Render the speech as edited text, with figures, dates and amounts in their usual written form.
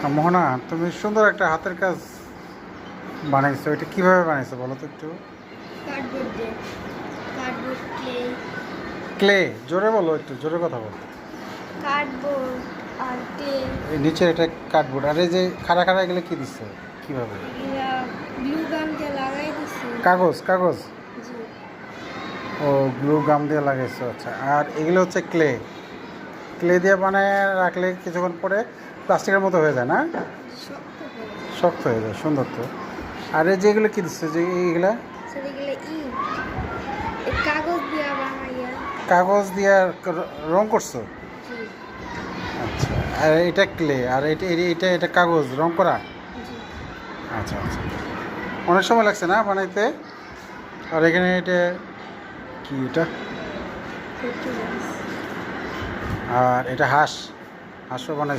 মোহনা, তুমি সুন্দর একটা হাতের কাজ বানাইছো। এটা কিভাবে বানাইছো বলো তো একটু। কার্ডবোর্ড দিয়ে কার্ডবোর্ড ক্লে, জোরে বলো, একটু জোরে কথা বলো। কার্ডবোর্ড আর ক্লে এই নিচে এটা কার্ডবোর্ড, আর এই যে খাড়া খাড়া এগুলো কি দিচ্ছে কিভাবে? এগুলা গ্লু গান দিয়ে লাগাই দিছি। কাগজ কাগজ জি, ও গ্লু গাম দিয়ে লাগাইছো, আচ্ছা। আর এগুলো হচ্ছে ক্লে, ক্লে দিয়ে বানায় রাখলে কিছুক্ষণ পরে প্লাস্টিকের মতো হয়ে যায় না? শক্ত করে শক্ত হয়ে যায়, সুন্দর তো। আর এই যেগুলো কি দিচ্ছে, যে এইগুলা স্যার এগুলা এই কাগজ দিয়ে বানাইয়া। কাগজ দিয়ে রং করছো? জি আচ্ছা। আর এটা ক্লে, আর এটা এটা এটা কাগজ রং করা? জি আচ্ছা আচ্ছা। অনেক সময় লাগছে না বানাইতে? আর এখানে এটা কি, এটা? করতে আর এটা হাঁস, হাঁসও বানাই।